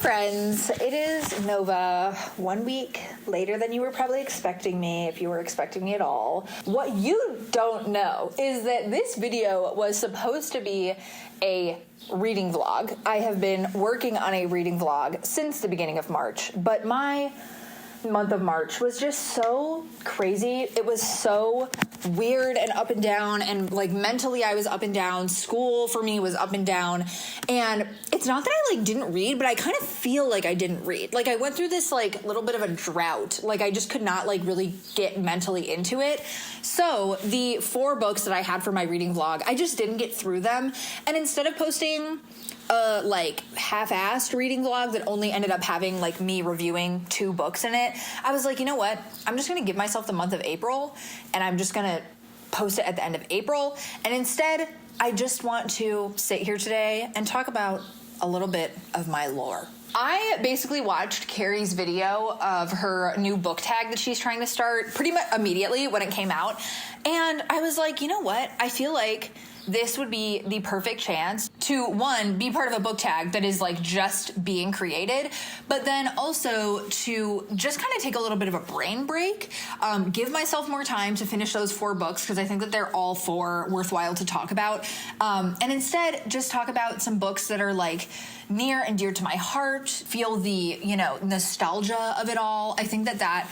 friends, it is Nova, 1 week later than you were probably expecting me, if you were expecting me at all. What you don't know is that this video was supposed to be a reading vlog. I have been working on a reading vlog since the beginning of March, but my month of March was just so crazy. It was so weird and up and down, and like mentally I was up and down. School for me was up and down, and it's not that I like didn't read, but I kind of feel like I didn't read. Like I went through this like little bit of a drought. Like I just could not like really get mentally into it. So the 4 books that I had for my reading vlog, I just didn't get through them, and instead of posting like half-assed reading vlog that only ended up having like me reviewing 2 books in it, I was like, you know what? I'm just going to give myself the month of April, and I'm just going to post it at the end of April. And instead, I just want to sit here today and talk about a little bit of my lore. I basically watched Carrie's video of her new book tag that she's trying to start pretty much immediately when it came out. And I was like, you know what? I feel like this would be the perfect chance to, 1, be part of a book tag that is like just being created, but then also to just kind of take a little bit of a brain break, give myself more time to finish those 4 books, because I think that they're all 4 worthwhile to talk about, and instead just talk about some books that are like near and dear to my heart, feel the, you know, nostalgia of it all. I think that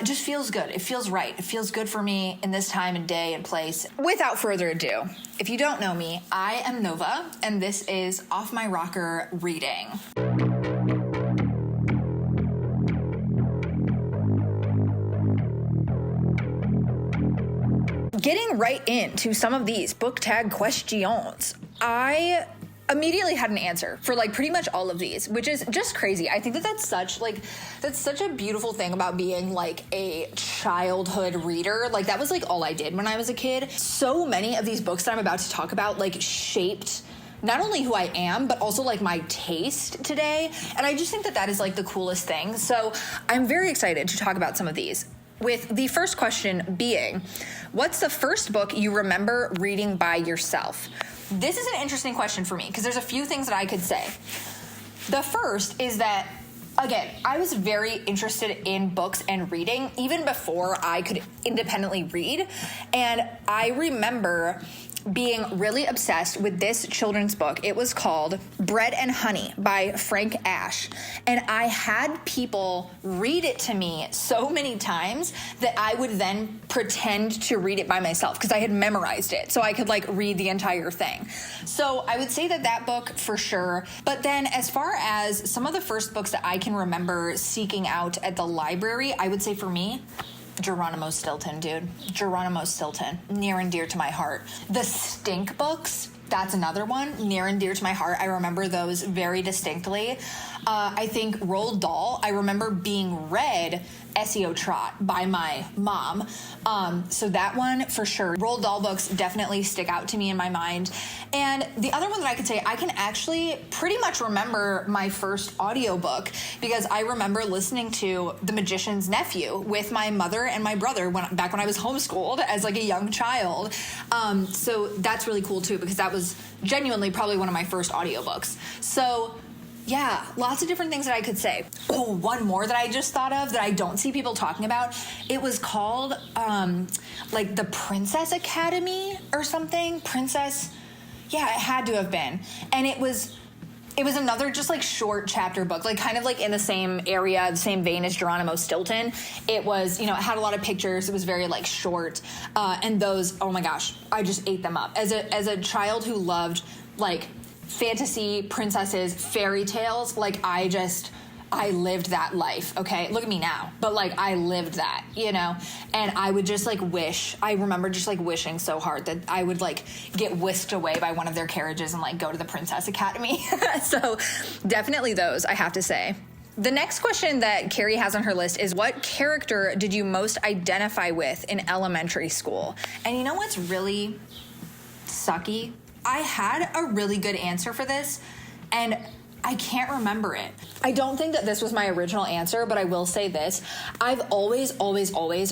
just feels good. It feels right. It feels good for me in this time and day and place. Without further ado, if you don't know me, I am Nova, and this is Off My Rocker Reading. Getting right into some of these book tag questions, I immediately had an answer for like pretty much all of these, which is just crazy. I think that that's such a beautiful thing about being like a childhood reader. Like that was like all I did when I was a kid. So many of these books that I'm about to talk about like shaped not only who I am, but also like my taste today. And I just think that that is like the coolest thing. So I'm very excited to talk about some of these, with the first question being, what's the first book you remember reading by yourself? This is an interesting question for me because there's a few things that I could say. The first is that, again, I was very interested in books and reading even before I could independently read. And I remember being really obsessed with this children's book. It was called Bread and Honey by Frank Ash. And I had people read it to me so many times that I would then pretend to read it by myself because I had memorized it. So I could like read the entire thing. So I would say that book for sure. But then as far as some of the first books that I can remember seeking out at the library, I would say for me, Geronimo Stilton, dude. Geronimo Stilton, near and dear to my heart. The Stink books, that's another one, near and dear to my heart. I remember those very distinctly. I think Roald Dahl, I remember being read SEO Trot by my mom. So that one for sure. Roald Dahl books definitely stick out to me in my mind. And the other one that I could say, I can actually pretty much remember my first audiobook because I remember listening to The Magician's Nephew with my mother and my brother back when I was homeschooled as like a young child. So that's really cool too because that was genuinely probably one of my first audiobooks. So yeah, lots of different things that I could say. Oh, one more that I just thought of that I don't see people talking about. It was called like the Princess Academy or something. Yeah, it had to have been. And it was another just like short chapter book, like kind of like in the same area, the same vein as Geronimo Stilton. It was, you know, it had a lot of pictures. It was very like short. And those, oh my gosh, I just ate them up. As a child who loved like fantasy, princesses, fairy tales, like I lived that life, okay? Look at me now. But like I lived that, you know? And I would just like I remember just like wishing so hard that I would like get whisked away by one of their carriages and like go to the Princess Academy. So definitely those, I have to say. The next question that Carrie has on her list is, what character did you most identify with in elementary school? And you know what's really sucky? I had a really good answer for this, and I can't remember it. I don't think that this was my original answer, but I will say this. I've always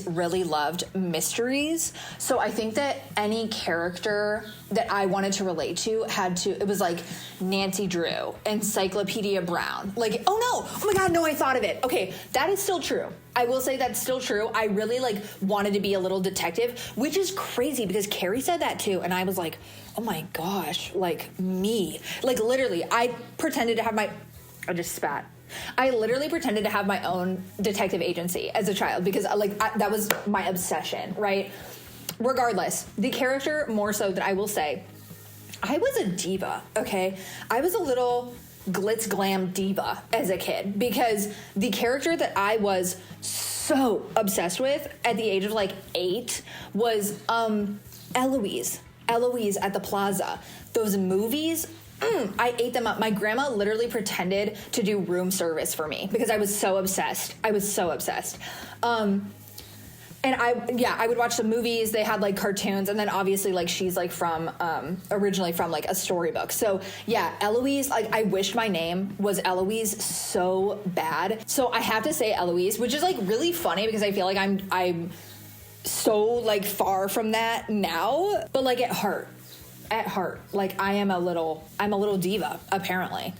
really loved mysteries. So I think that any character that I wanted to relate to it was like Nancy Drew, Encyclopedia Brown. Like, oh my God, no, I thought of it. Okay, that is still true. I will say that's still true. I really like wanted to be a little detective, which is crazy because Carrie said that too. And I was like, oh my gosh, like me. Like literally, I just spat. I literally pretended to have my own detective agency as a child because that was my obsession, right? Regardless, the character more so that I will say, I was a diva, okay? I was a little glitz glam diva as a kid because the character that I was so obsessed with at the age of like 8 was Eloise at the Plaza. Those movies, I ate them up. My grandma literally pretended to do room service for me because I was so obsessed. And I would watch the movies. They had like cartoons, and then obviously like she's like from originally from like a storybook. So yeah, Eloise. Like I wished my name was Eloise so bad. So I have to say Eloise, which is like really funny because I feel like I'm so like far from that now. But like at heart, like I'm a little diva apparently.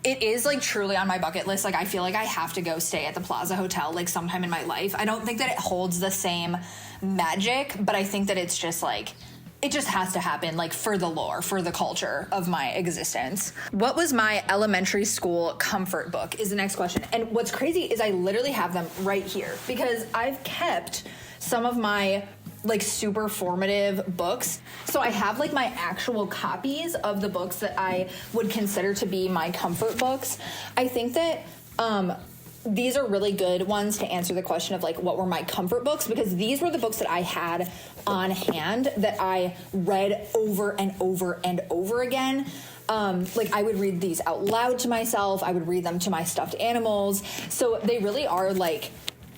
It is like truly on my bucket list. Like I feel like I have to go stay at the Plaza Hotel like sometime in my life. I don't think that it holds the same magic, but I think that it's just like, it just has to happen like for the lore, for the culture of my existence. What was my elementary school comfort book is the next question. And what's crazy is I literally have them right here because I've kept some of my like super formative books. So I have like my actual copies of the books that I would consider to be my comfort books. I think that these are really good ones to answer the question of like what were my comfort books, because these were the books that I had on hand that I read over and over and over again. Like I would read these out loud to myself. I would read them to my stuffed animals. So they really are like,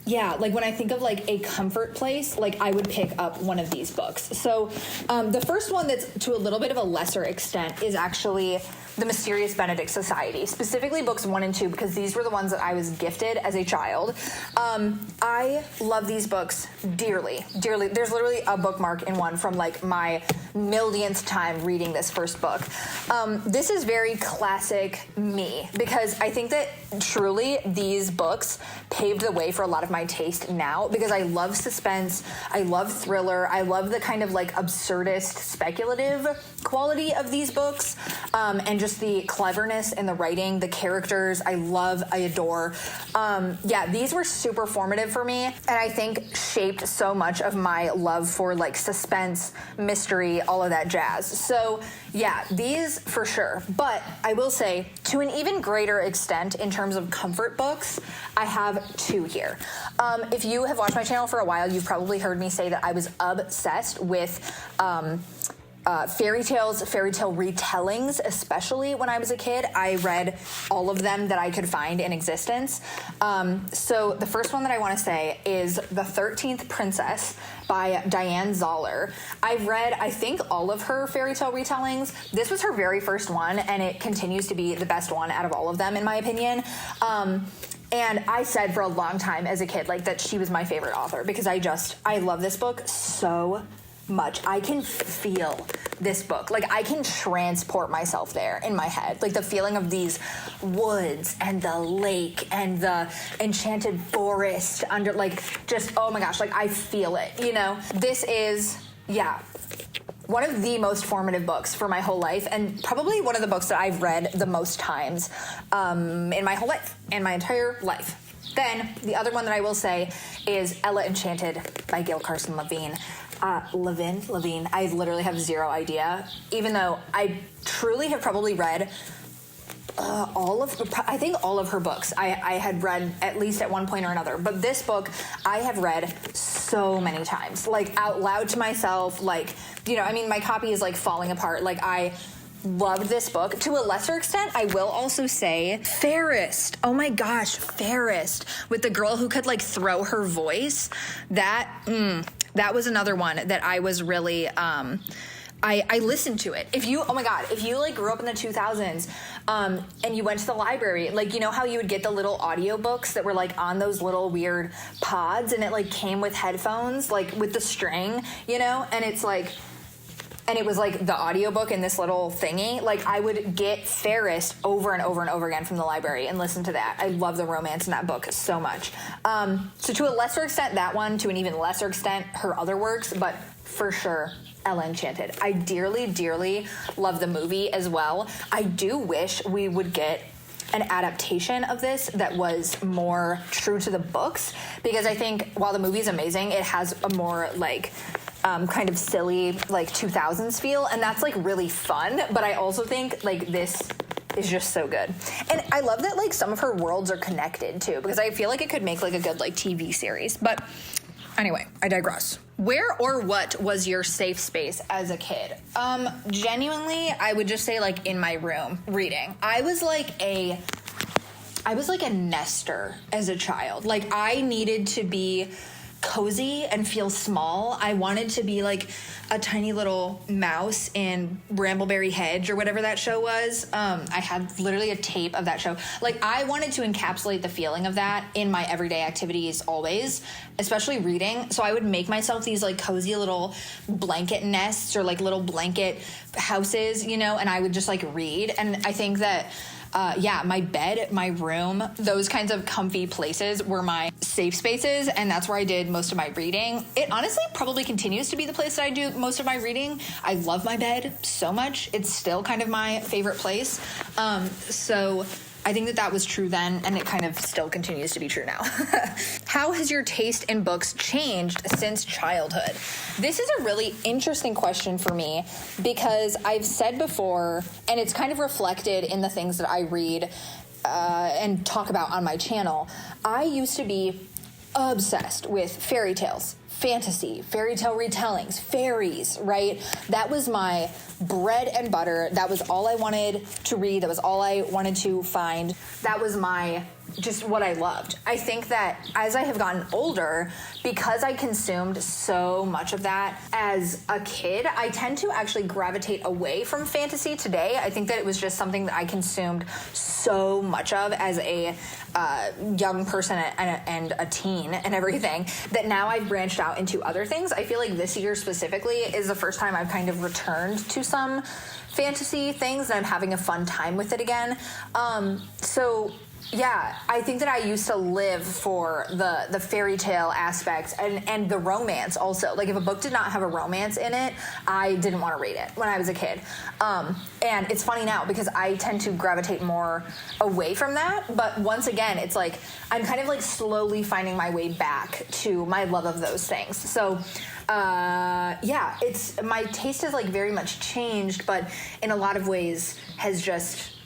yeah, like when I think of like a comfort place, like I would pick up one of these books. So the first one that's to a little bit of a lesser extent is actually The Mysterious Benedict Society, specifically books 1 and 2, because these were the ones that I was gifted as a child. I love these books dearly. There's literally a bookmark in one from like my millionth time reading this first book. This is very classic me, because I think that truly these books paved the way for a lot of my taste now, because I love suspense, I love thriller, I love the kind of like absurdist speculative quality of these books, and just the cleverness in the writing, the characters I adore. Yeah, these were super formative for me, and I think shaped so much of my love for like suspense, mystery, all of that jazz. So yeah, these for sure. But I will say, to an even greater extent in terms of comfort books, I have 2 here. If you have watched my channel for a while, you've probably heard me say that I was obsessed with fairy tale retellings, especially when I was a kid. I read all of them that I could find in existence. So the first one that I want to say is The 13th Princess by Diane Zoller. I've read, I think, all of her fairy tale retellings. This was her very first one, and it continues to be the best one out of all of them, in my opinion. And I said for a long time as a kid, like, that she was my favorite author, because I love this book so much. I can feel this book. Like, I can transport myself there in my head. Like, the feeling of these woods and the lake and the enchanted forest under, like, just, oh my gosh, like, I feel it, you know? This is, yeah, one of the most formative books for my whole life, and probably one of the books that I've read the most times in my whole life, in my entire life. Then, the other one that I will say is Ella Enchanted by Gail Carson Levine. Levine. I literally have zero idea, even though I truly have probably read all of her books I had read at least at one point or another. But this book I have read so many times, like out loud to myself, like, you know, I mean, my copy is like falling apart. Like, I loved this book. To a lesser extent, I will also say Fairest. Oh my gosh, Fairest, with the girl who could like throw her voice. That was another one that I was really I listened to it. If you, oh my God, if you like grew up in the 2000s, and you went to the library, like, you know how you would get the little audiobooks that were like on those little weird pods, and it like came with headphones, like with the string, you know, and it's like, and it was like the audiobook in this little thingy. Like, I would get Ferris over and over and over again from the library and listen to that. I love the romance in that book so much. So to a lesser extent, that one, to an even lesser extent, her other works, but for sure, Ella Enchanted. I dearly, dearly love the movie as well. I do wish we would get an adaptation of this that was more true to the books, because I think while the movie is amazing, it has a more like kind of silly like 2000s feel, and that's like really fun. But I also think like this is just so good, and I love that like some of her worlds are connected too, because I feel like it could make like a good like TV series. But anyway, I digress. Where or what was your safe space as a kid? Genuinely, I would just say like in my room reading. I was like a nester as a child. Like, I needed to be cozy and feel small. I wanted to be like a tiny little mouse in Brambleberry Hedge or whatever that show was. I had literally a tape of that show. Like, I wanted to encapsulate the feeling of that in my everyday activities always, especially reading. So I would make myself these like cozy little blanket nests or like little blanket houses, you know, and I would just like read. And I think that my bed, my room, those kinds of comfy places were my safe spaces, and that's where I did most of my reading. It honestly probably continues to be the place that I do most of my reading. I love my bed so much. It's still kind of my favorite place. So I think that was true then, and it kind of still continues to be true now. How has your taste in books changed since childhood? This is a really interesting question for me, because I've said before, and it's kind of reflected in the things that I read and talk about on my channel. I used to be obsessed with fairy tales, fantasy, fairy tale retellings, fairies, right? That was my bread and butter. That was all I wanted to read. That was all I wanted to find. That was just what I loved. I think that as I have gotten older, because I consumed so much of that as a kid, I tend to actually gravitate away from fantasy today. I think that it was just something that I consumed so much of as a young person and a teen and everything, that now I've branched out into other things. I feel like this year specifically is the first time I've kind of returned to some fantasy things, and I'm having a fun time with it again. Yeah, I think that I used to live for the fairy tale aspects and the romance also. Like, if a book did not have a romance in it, I didn't want to read it when I was a kid. And it's funny now, because I tend to gravitate more away from that. But once again, it's like I'm kind of like slowly finding my way back to my love of those things. So it's my taste has like very much changed, but in a lot of ways has just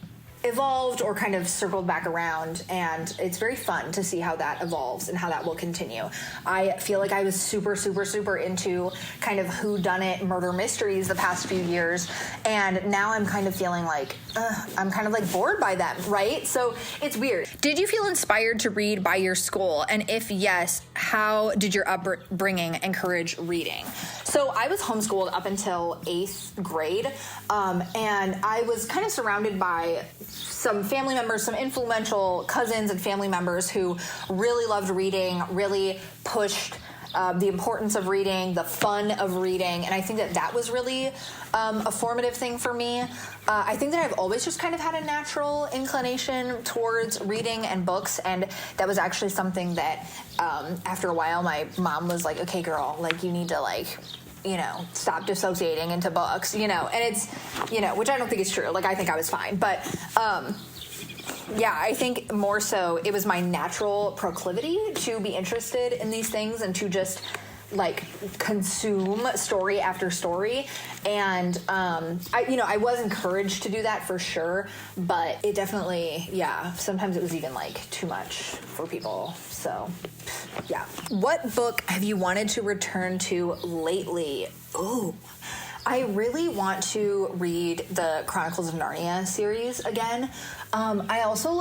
evolved or kind of circled back around, and it's very fun to see how that evolves and how that will continue. I feel like I was super, super, super into kind of whodunit murder mysteries the past few years, and now I'm kind of feeling like I'm kind of like bored by them, right? So it's weird. Did you feel inspired to read by your school? And if yes, how did your upbringing encourage reading? So I was homeschooled up until 8th grade, and I was kind of surrounded by some family members, some influential cousins and family members who really loved reading, really pushed the importance of reading, the fun of reading, and I think that was really a formative thing for me. I think that I've always just kind of had a natural inclination towards reading and books, and that was actually something that after a while my mom was like, okay girl, like you need to like, you know, stop dissociating into books, you know, and it's, you know, which I don't think is true. Like, I think I was fine, but I think more so it was my natural proclivity to be interested in these things and to just like consume story after story. And I was encouraged to do that for sure, but it definitely, sometimes it was even like too much for people. So yeah. What book have you wanted to return to lately? Ooh, I really want to read the Chronicles of Narnia series again. I also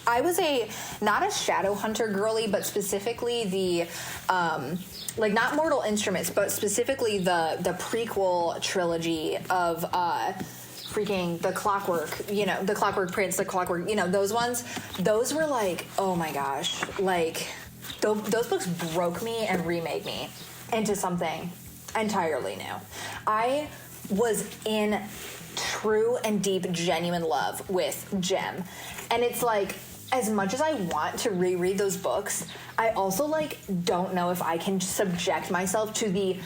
I was not a Shadowhunter girly, but specifically the, like not Mortal Instruments, but specifically the prequel trilogy of, freaking the Clockwork, the Clockwork Prince, the Clockwork, those ones. Those were like, oh my gosh, like those books broke me and remade me into something entirely new. I was in true and deep, genuine love with Gem. And it's like, as much as I want to reread those books, I also like don't know if I can subject myself to the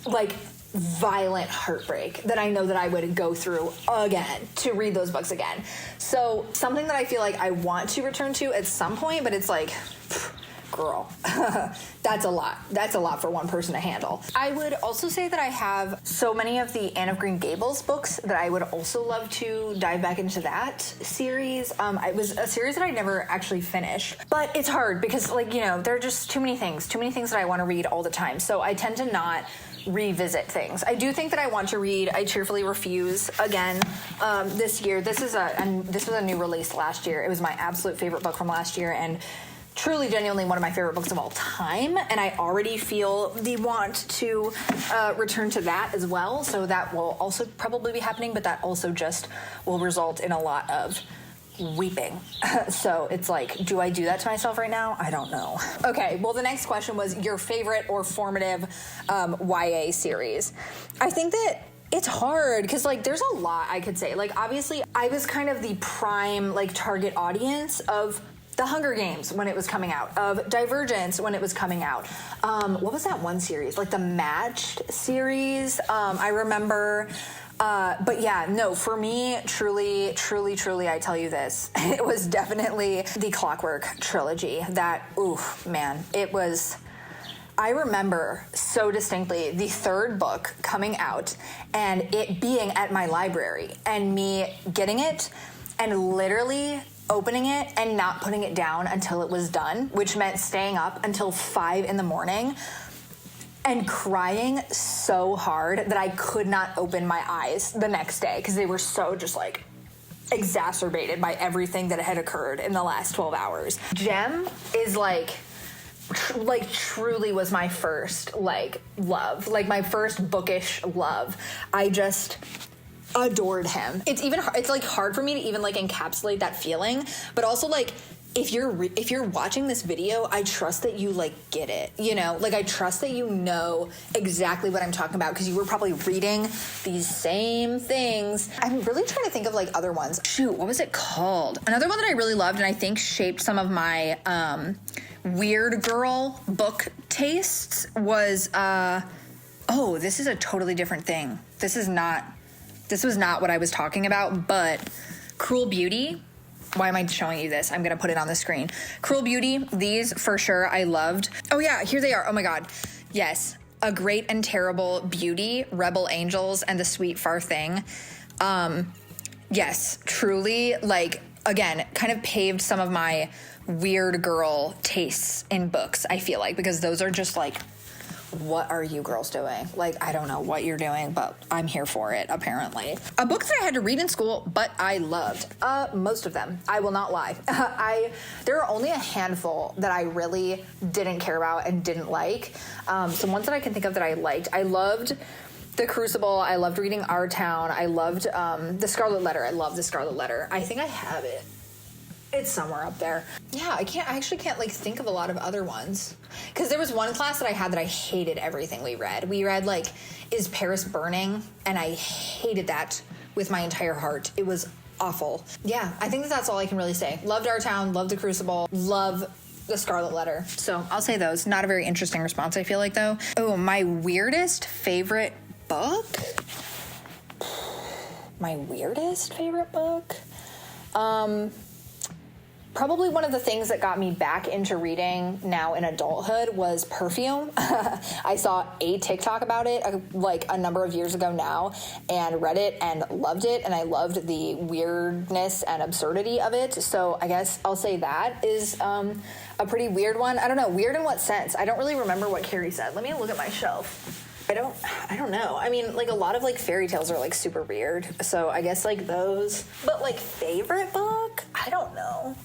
like violent heartbreak that I know that I would go through again to read those books again. So something that I feel like I want to return to at some point, but it's like, girl, that's a lot. That's a lot for one person to handle. I would also say that I have so many of the Anne of Green Gables books that I would also love to dive back into that series. It was a series that I never actually finished, but it's hard because like, there are just too many things that I want to read all the time. So I tend to not revisit things. I do think that I want to read I Cheerfully Refuse again this year. This was a new release last year. It was my absolute favorite book from last year, and truly, genuinely one of my favorite books of all time, and I already feel the want to return to that as well, so that will also probably be happening, but that also just will result in a lot of weeping. So it's like, do I do that to myself right now? I don't know. Okay, well, the next question was your favorite or formative YA series. I think that it's hard because like there's a lot I could say. Like obviously I was kind of the prime like target audience of The Hunger Games when it was coming out, of Divergence when it was coming out. What was that one series? Like the Matched series? I remember. But yeah, no, for me, truly, I tell you this, it was definitely the Clockwork trilogy that, oof, man, it was. I remember so distinctly the third book coming out and it being at my library and me getting it and literally opening it and not putting it down until it was done, which meant staying up until 5 a.m. and crying so hard that I could not open my eyes the next day because they were so just like exacerbated by everything that had occurred in the last 12 hours. Gem is like truly was my first like love, like my first bookish love. I just adored him. It's like hard for me to even like encapsulate that feeling, but also like if you're watching this video, I trust that you like get it, like I trust that you know exactly what I'm talking about because you were probably reading these same things. I'm really trying to think of like other ones. Shoot, what was it called? Another one that I really loved and I think shaped some of my weird girl book tastes was this is a totally different thing. This was not what I was talking about, but Cruel Beauty. Why am I showing you this? I'm going to put it on the screen. Cruel Beauty, these for sure I loved. Oh yeah, here they are. Oh my God. Yes. A Great and Terrible Beauty, Rebel Angels, and The Sweet Far Thing. Yes, truly, like, again, kind of paved some of my weird girl tastes in books, I feel like, because those are just like, what are you girls doing? Like, I don't know what you're doing, but I'm here for it, apparently. A book that I had to read in school, but I loved. Most of them. I will not lie. There are only a handful that I really didn't care about and didn't like. Some ones that I can think of that I liked. I loved The Crucible. I loved reading Our Town. I loved The Scarlet Letter. I love The Scarlet Letter. I think I have it. It's somewhere up there. Yeah, I actually can't like think of a lot of other ones. Because there was one class that I had that I hated everything we read. We read like, Is Paris Burning? And I hated that with my entire heart. It was awful. Yeah, I think that's all I can really say. Loved Our Town, loved The Crucible, love The Scarlet Letter. So I'll say those. Not a very interesting response, I feel like, though. Oh, my weirdest favorite book? My weirdest favorite book? Probably one of the things that got me back into reading now in adulthood was Perfume. I saw a TikTok about it like a number of years ago now and read it and loved it, and I loved the weirdness and absurdity of it. So I guess I'll say that is a pretty weird one. I don't know, weird in what sense? I don't really remember what Carrie said. Let me look at my shelf. I don't know. I mean, like a lot of like fairy tales are like super weird. So I guess like those. But like favorite book? I don't know.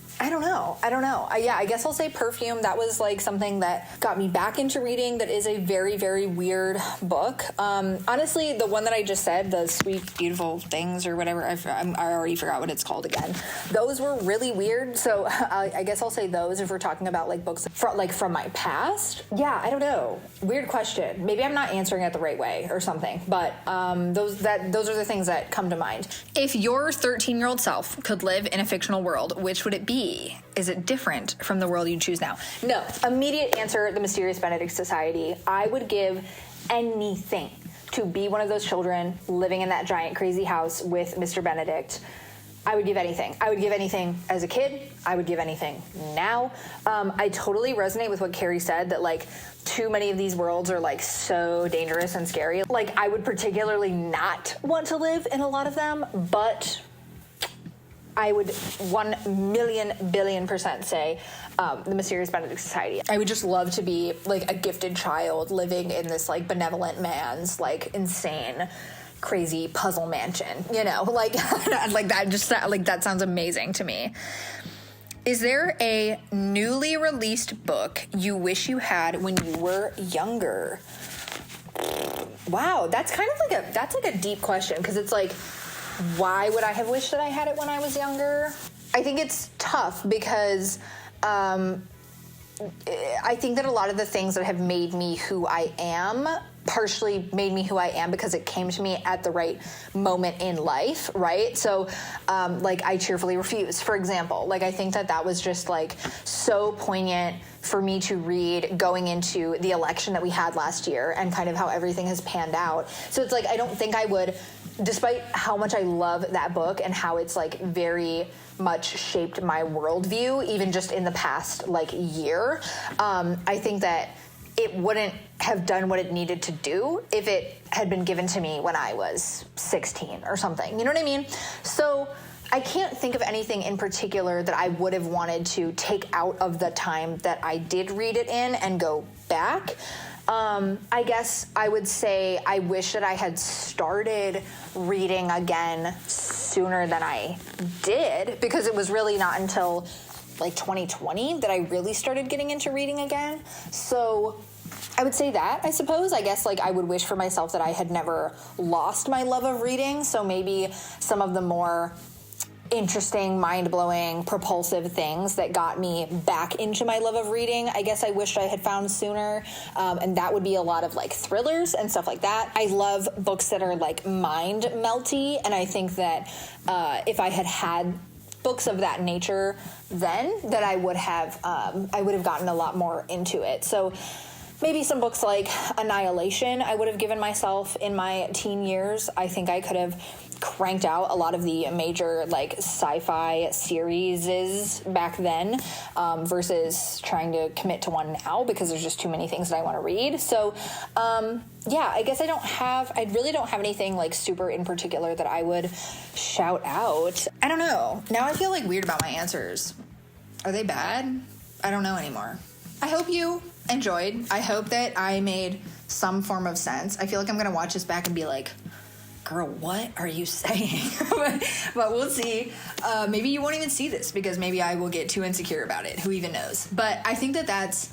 I don't know. I guess I'll say Perfume. That was like something that got me back into reading. That is a very, very weird book. Honestly, the one that I just said, the Sweet Beautiful Things or whatever, I already forgot what it's called again. Those were really weird. So I guess I'll say those if we're talking about like books from my past. Yeah, I don't know. Weird question. Maybe I'm not answering it the right way or something. But those are the things that come to mind. If your 13-year-old self could live in a fictional world, which would it be? Is it different from the world you choose now? No. Immediate answer, the Mysterious Benedict Society. I would give anything to be one of those children living in that giant crazy house with Mr. Benedict. I would give anything. I would give anything as a kid. I would give anything now. I totally resonate with what Carrie said, that like too many of these worlds are like so dangerous and scary. Like I would particularly not want to live in a lot of them, but I would 1,000,000,000,000% say the Mysterious Benedict Society. I would just love to be like a gifted child living in this like benevolent man's like insane crazy puzzle mansion, you know, like like that. Just like that sounds amazing to me. Is there a newly released book you wish you had when you were younger? Wow, that's kind of like a deep question, because it's like, why would I have wished that I had it when I was younger? I think it's tough because I think that a lot of the things that have made me who I am partially made me who I am because it came to me at the right moment in life, right? So, like, I Cheerfully Refuse, for example. Like, I think that was just, like, so poignant for me to read going into the election that we had last year and kind of how everything has panned out. So it's like, I don't think I would, despite how much I love that book and how it's, like, very much shaped my worldview, even just in the past, like, year, I think that it wouldn't have done what it needed to do if it had been given to me when I was 16 or something. You know what I mean? So I can't think of anything in particular that I would have wanted to take out of the time that I did read it in and go back. I guess I would say I wish that I had started reading again sooner than I did, because it was really not until like 2020 that I really started getting into reading again. So I would say that, I suppose. I guess like I would wish for myself that I had never lost my love of reading. So maybe some of the more interesting, mind-blowing, propulsive things that got me back into my love of reading, I guess I wished I had found sooner. And that would be a lot of like thrillers and stuff like that. I love books that are like mind melty. And I think that if I had books of that nature then, that I would have gotten a lot more into it. So maybe some books like Annihilation I would have given myself in my teen years. I think I could have cranked out a lot of the major like sci-fi series back then, versus trying to commit to one now because there's just too many things that I want to read. So yeah, I guess I really don't have anything like super in particular that I would shout out. I don't know. Now I feel like weird about my answers. Are they bad? I don't know anymore. I hope you enjoyed. I hope that I made some form of sense. I feel like I'm going to watch this back and be like, girl, what are you saying? but we'll see. Maybe you won't even see this because maybe I will get too insecure about it. Who even knows? But I think that that's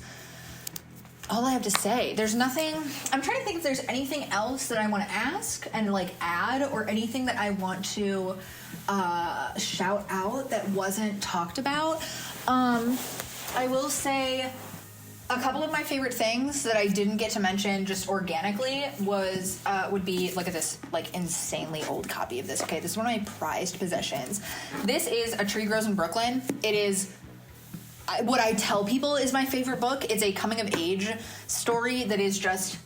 all I have to say. There's nothing. I'm trying to think if there's anything else that I want to ask and like add, or anything that I want to shout out that wasn't talked about. I will say a couple of my favorite things that I didn't get to mention just organically would be, look at this like insanely old copy of this. Okay, this is one of my prized possessions. This is A Tree Grows in Brooklyn. It is what I tell people is my favorite book. It's a coming of age story that is just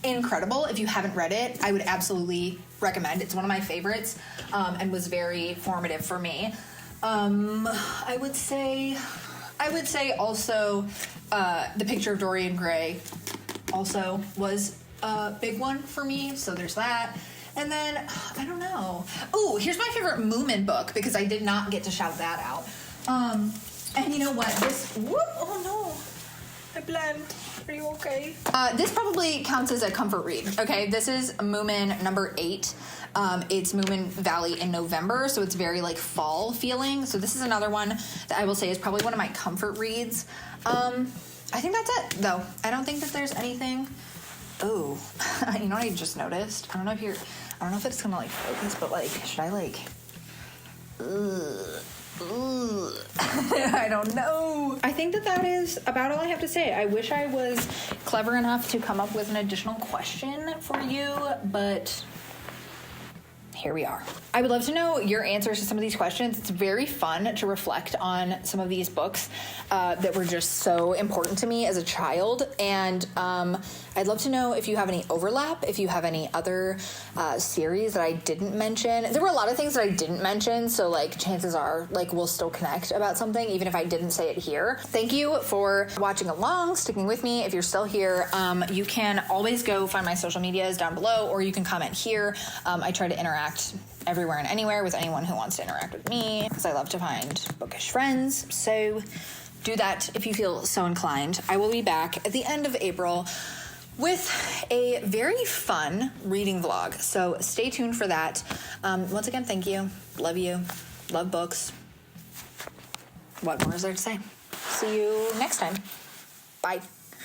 incredible. If you haven't read it, I would absolutely recommend. It's one of my favorites, and was very formative for me. I would say also The Picture of Dorian Gray also was a big one for me, so there's that. And then, I don't know. Oh, here's my favorite Moomin book, because I did not get to shout that out. And you know what? Oh no, I blend. Are you okay? This probably counts as a comfort read. Okay, this is Moomin number 8. It's Moomin Valley in November, so it's very like fall feeling. So this is another one that I will say is probably one of my comfort reads. I think that's it, though. I don't think that there's anything. Oh, you know what I just noticed? I don't know if it's gonna like focus, but like, should I like? I don't know. I think that is about all I have to say. I wish I was clever enough to come up with an additional question for you, but here we are. I would love to know your answers to some of these questions. It's very fun to reflect on some of these books that were just so important to me as a child. And I'd love to know if you have any overlap, if you have any other series that I didn't mention. There were a lot of things that I didn't mention, so like chances are like we'll still connect about something, even if I didn't say it here. Thank you for watching along, sticking with me. If you're still here, you can always go find my social medias down below, or you can comment here. I try to interact everywhere and anywhere with anyone who wants to interact with me, because I love to find bookish friends. So do that if you feel so inclined. I will be back at the end of April with a very fun reading vlog, so stay tuned for that. Once again, thank you. Love you. Love books. What more is there to say? See you next time. Bye.